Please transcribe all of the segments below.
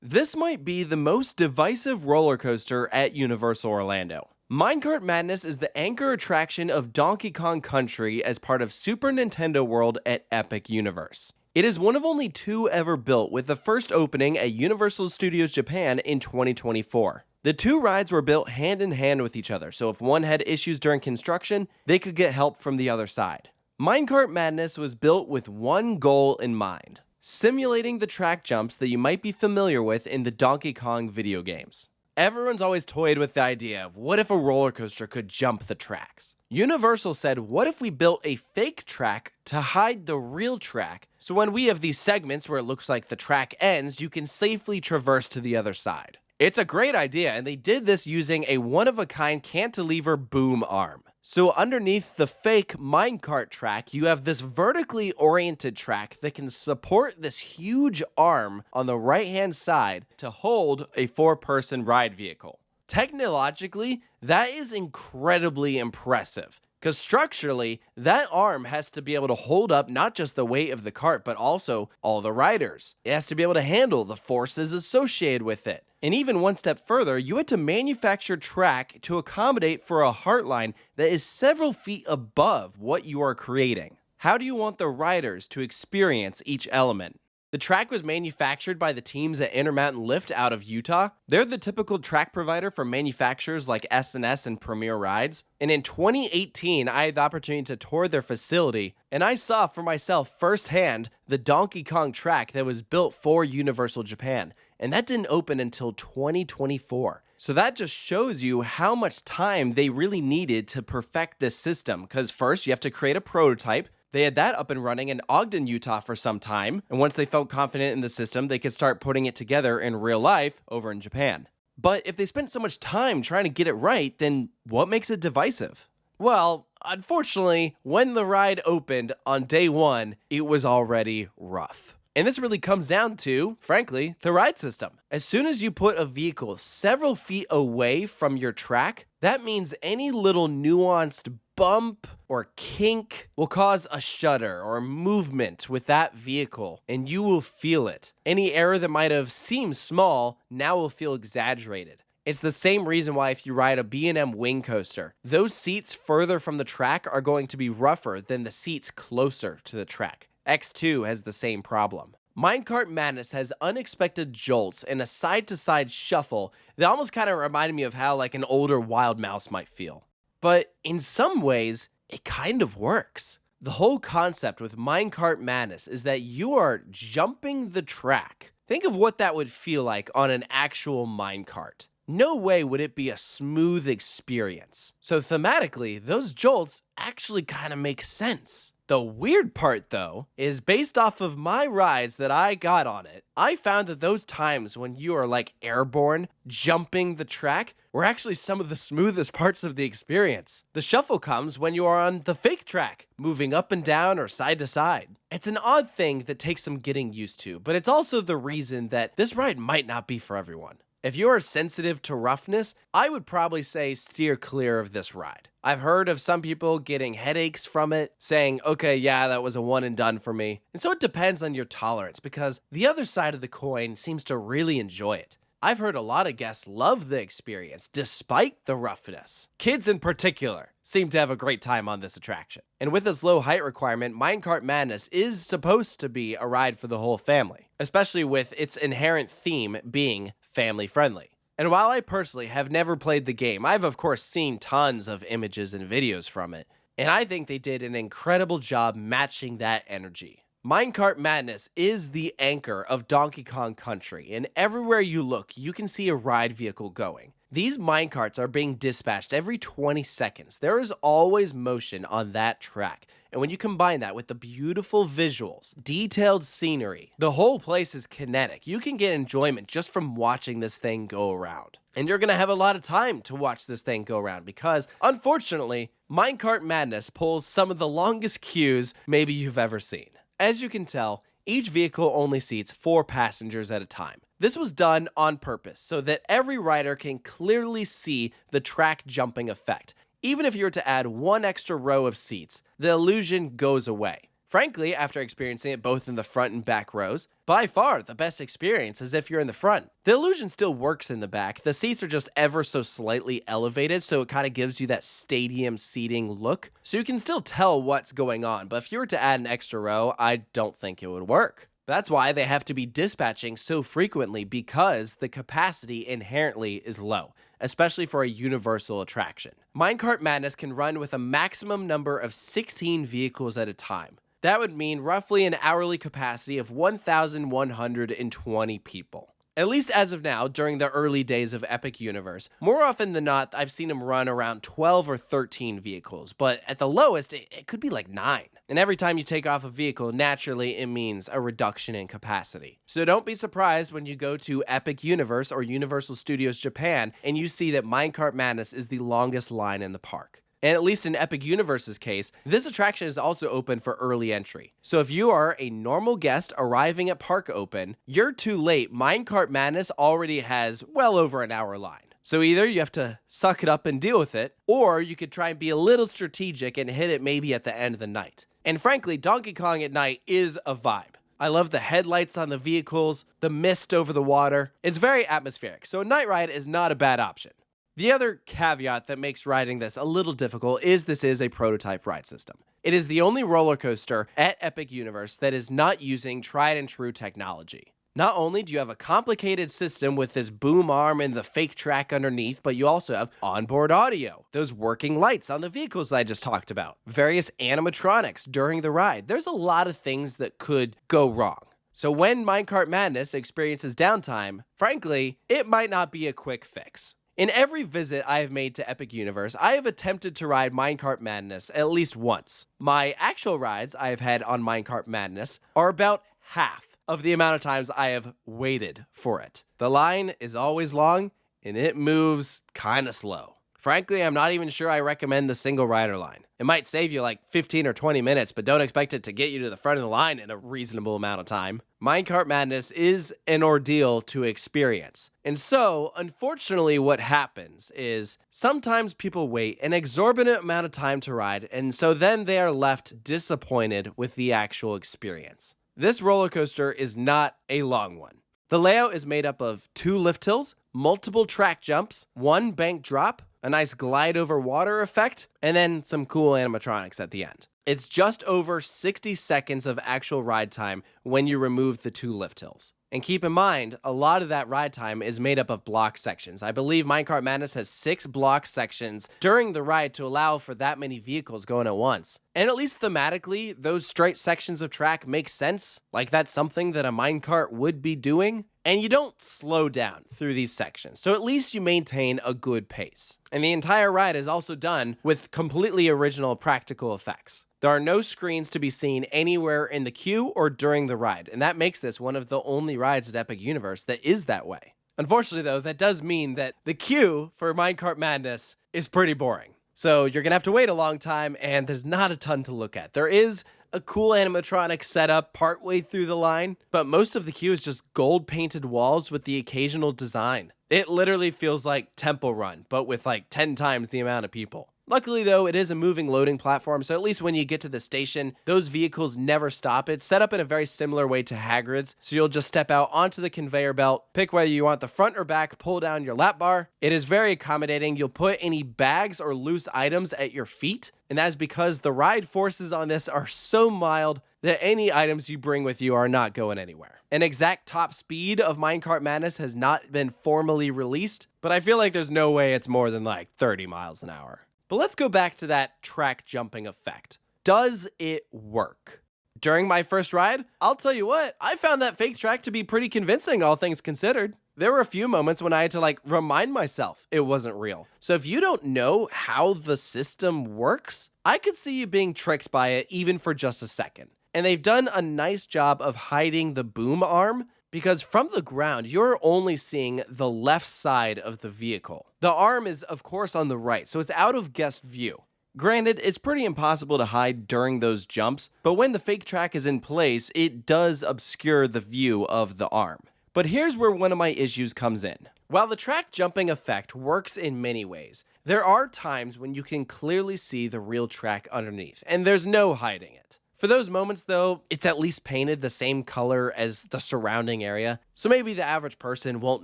This might be the most divisive roller coaster at Universal Orlando. Minecart Madness is the anchor attraction of Donkey Kong Country as part of Super Nintendo World at Epic Universe. It is one of only two ever built, with the first opening at Universal Studios Japan in 2024. The two rides were built hand in hand with each other, so if one had issues during construction, they could get help from the other side. Minecart Madness was built with one goal in mind: simulating the track jumps that you might be familiar with in the Donkey Kong video games. Everyone's always toyed with the idea of what if a roller coaster could jump the tracks. Universal said, what if we built a fake track to hide the real track, so when we have these segments where it looks like the track ends, you can safely traverse to the other side. It's a great idea, and they did this using a one-of-a-kind cantilever boom arm. So underneath the fake minecart track, you have this vertically oriented track that can support this huge arm on the right-hand side to hold a four-person ride vehicle. Technologically, that is incredibly impressive, because structurally, that arm has to be able to hold up not just the weight of the cart, but also all the riders. It has to be able to handle the forces associated with it. And even one step further, you had to manufacture track to accommodate for a heartline that is several feet above what you are creating. How do you want the riders to experience each element? The track was manufactured by the teams at Intermountain Lift out of Utah. They're the typical track provider for manufacturers like S&S and Premier Rides. And in 2018, I had the opportunity to tour their facility, and I saw for myself firsthand the Donkey Kong track that was built for Universal Japan. And that didn't open until 2024. So that just shows you how much time they really needed to perfect this system. Because first, you have to create a prototype. They had that up and running in Ogden, Utah for some time. And once they felt confident in the system, they could start putting it together in real life over in Japan. But if they spent so much time trying to get it right, then what makes it divisive? Well, unfortunately, when the ride opened on day one, it was already rough. And this really comes down to, frankly, the ride system. As soon as you put a vehicle several feet away from your track, that means any little nuanced bump or kink will cause a shudder or movement with that vehicle, and you will feel it. Any error that might have seemed small now will feel exaggerated. It's the same reason why if you ride a B&M wing coaster, those seats further from the track are going to be rougher than the seats closer to the track. X2 has the same problem. Minecart Madness has unexpected jolts and a side-to-side shuffle that almost kind of reminded me of how like an older Wild Mouse might feel. But in some ways, it kind of works. The whole concept with Minecart Madness is that you are jumping the track. Think of what that would feel like on an actual minecart. No way would it be a smooth experience. So thematically, those jolts actually kind of make sense. The weird part, though, is based off of my rides that I got on it, I found that those times when you are like airborne, jumping the track, were actually some of the smoothest parts of the experience. The shuffle comes when you are on the fake track, moving up and down or side to side. It's an odd thing that takes some getting used to, but it's also the reason that this ride might not be for everyone. If you are sensitive to roughness, I would probably say steer clear of this ride. I've heard of some people getting headaches from it, saying, okay, yeah, that was a one and done for me. And so it depends on your tolerance, because the other side of the coin seems to really enjoy it. I've heard a lot of guests love the experience despite the roughness. Kids in particular seem to have a great time on this attraction. And with its low height requirement, Minecart Madness is supposed to be a ride for the whole family, especially with its inherent theme being family friendly. And while I personally have never played the game, I've of course seen tons of images and videos from it, and I think they did an incredible job matching that energy. Minecart Madness is the anchor of Donkey Kong Country, and everywhere you look, you can see a ride vehicle going. These minecarts are being dispatched every 20 seconds. There is always motion on that track. And when you combine that with the beautiful visuals, detailed scenery, the whole place is kinetic. You can get enjoyment just from watching this thing go around. And you're going to have a lot of time to watch this thing go around because, unfortunately, Minecart Madness pulls some of the longest queues maybe you've ever seen. As you can tell, each vehicle only seats 4 passengers at a time. This was done on purpose so that every rider can clearly see the track jumping effect. Even if you were to add one extra row of seats, the illusion goes away. Frankly, after experiencing it both in the front and back rows, by far the best experience is if you're in the front. The illusion still works in the back. The seats are just ever so slightly elevated, so it kind of gives you that stadium seating look. So you can still tell what's going on, but if you were to add an extra row, I don't think it would work. That's why they have to be dispatching so frequently, because the capacity inherently is low, especially for a universal attraction. Minecart Madness can run with a maximum number of 16 vehicles at a time. That would mean roughly an hourly capacity of 1,120 people. At least as of now, during the early days of Epic Universe, more often than not, I've seen them run around 12 or 13 vehicles, but at the lowest, it could be like 9. And every time you take off a vehicle, naturally, it means a reduction in capacity. So don't be surprised when you go to Epic Universe or Universal Studios Japan and you see that Minecart Madness is the longest line in the park. And at least in Epic Universe's case, this attraction is also open for early entry. So if you are a normal guest arriving at Park Open, you're too late. Minecart Madness already has well over an hour line. So either you have to suck it up and deal with it, or you could try and be a little strategic and hit it maybe at the end of the night. And frankly, Donkey Kong at night is a vibe. I love the headlights on the vehicles, the mist over the water. It's very atmospheric, so a night ride is not a bad option. The other caveat that makes riding this a little difficult is this is a prototype ride system. It is the only roller coaster at Epic Universe that is not using tried and true technology. Not only do you have a complicated system with this boom arm and the fake track underneath, but you also have onboard audio, those working lights on the vehicles that I just talked about, various animatronics during the ride. There's a lot of things that could go wrong. So when Minecart Madness experiences downtime, frankly, it might not be a quick fix. In every visit I have made to Epic Universe, I have attempted to ride Minecart Madness at least once. My actual rides I have had on Minecart Madness are about half of the amount of times I have waited for it. The line is always long, and it moves kind of slow. Frankly, I'm not even sure I recommend the single rider line. It might save you like 15 or 20 minutes, but don't expect it to get you to the front of the line in a reasonable amount of time. Minecart Madness is an ordeal to experience. And so, unfortunately, what happens is sometimes people wait an exorbitant amount of time to ride, and so then they are left disappointed with the actual experience. This roller coaster is not a long one. The layout is made up of 2 lift hills, multiple track jumps, 1 bank drop, a nice glide over water effect, and then some cool animatronics at the end. It's just over 60 seconds of actual ride time when you remove the 2 lift hills. And keep in mind, a lot of that ride time is made up of block sections. I believe Minecart Madness has 6 block sections during the ride to allow for that many vehicles going at once. And at least thematically, those straight sections of track make sense, like that's something that a minecart would be doing. And you don't slow down through these sections, so at least you maintain a good pace. And the entire ride is also done with completely original practical effects. There are no screens to be seen anywhere in the queue or during the ride, and that makes this one of the only rides at Epic Universe that is that way. Unfortunately, though, that does mean that the queue for Minecart Madness is pretty boring. So you're gonna have to wait a long time, and there's not a ton to look at. There is a cool animatronic setup partway through the line, but most of the queue is just gold painted walls with the occasional design. It literally feels like Temple Run, but with like 10 times the amount of people. Luckily though, it is a moving loading platform, so at least when you get to the station, those vehicles never stop. It's set up in a very similar way to Hagrid's, so you'll just step out onto the conveyor belt, pick whether you want the front or back, pull down your lap bar. It is very accommodating. You'll put any bags or loose items at your feet, and that is because the ride forces on this are so mild that any items you bring with you are not going anywhere. An exact top speed of Minecart Madness has not been formally released, but I feel like there's no way it's more than like 30 miles an hour. But let's go back to that track jumping effect. Does it work? During my first ride, I'll tell you what, I found that fake track to be pretty convincing, all things considered. There were a few moments when I had to remind myself it wasn't real. So if you don't know how the system works, I could see you being tricked by it even for just a second. And they've done a nice job of hiding the boom arm, because from the ground, you're only seeing the left side of the vehicle. The arm is, of course, on the right, so it's out of guest view. Granted, it's pretty impossible to hide during those jumps, but when the fake track is in place, it does obscure the view of the arm. But here's where one of my issues comes in. While the track jumping effect works in many ways, there are times when you can clearly see the real track underneath, and there's no hiding it. For those moments though, it's at least painted the same color as the surrounding area, so maybe the average person won't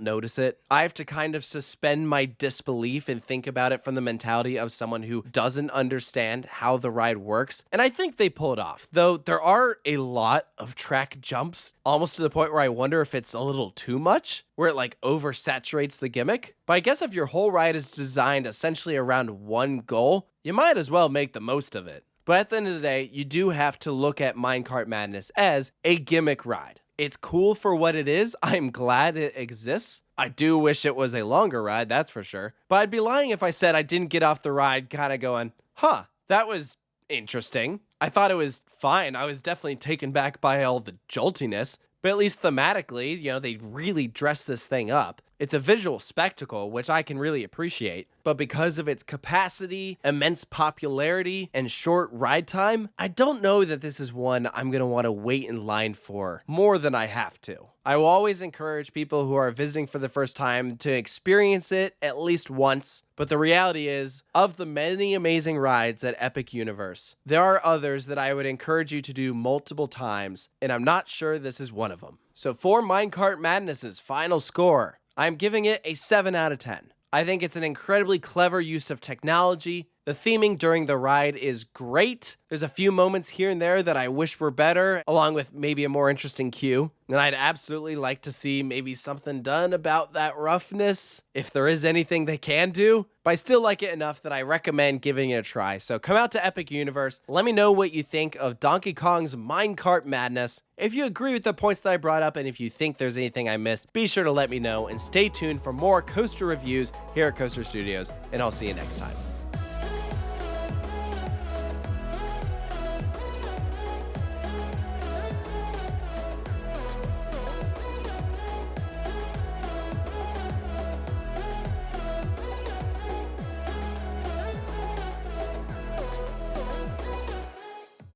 notice it. I have to kind of suspend my disbelief and think about it from the mentality of someone who doesn't understand how the ride works, and I think they pull it off. Though there are a lot of track jumps, almost to the point where I wonder if it's a little too much, where it like oversaturates the gimmick. But I guess if your whole ride is designed essentially around one goal, you might as well make the most of it. But at the end of the day, you do have to look at Minecart Madness as a gimmick ride. It's cool for what it is. I'm glad it exists. I do wish it was a longer ride, that's for sure. But I'd be lying if I said I didn't get off the ride kind of going, huh, that was interesting. I thought it was fine. I was definitely taken back by all the joltiness. But at least thematically, they really dress this thing up. It's a visual spectacle, which I can really appreciate. But because of its capacity, immense popularity, and short ride time, I don't know that this is one I'm going to want to wait in line for more than I have to. I will always encourage people who are visiting for the first time to experience it at least once. But the reality is, of the many amazing rides at Epic Universe, there are others that I would encourage you to do multiple times, and I'm not sure this is one of them. So for Minecart Madness's final score, I'm giving it a 7 out of 10. I think it's an incredibly clever use of technology. The theming during the ride is great. There's a few moments here and there that I wish were better, along with maybe a more interesting queue. And I'd absolutely like to see maybe something done about that roughness, if there is anything they can do. But I still like it enough that I recommend giving it a try. So come out to Epic Universe. Let me know what you think of Donkey Kong's Minecart Madness. If you agree with the points that I brought up, and if you think there's anything I missed, be sure to let me know. And stay tuned for more coaster reviews here at Coaster Studios. And I'll see you next time.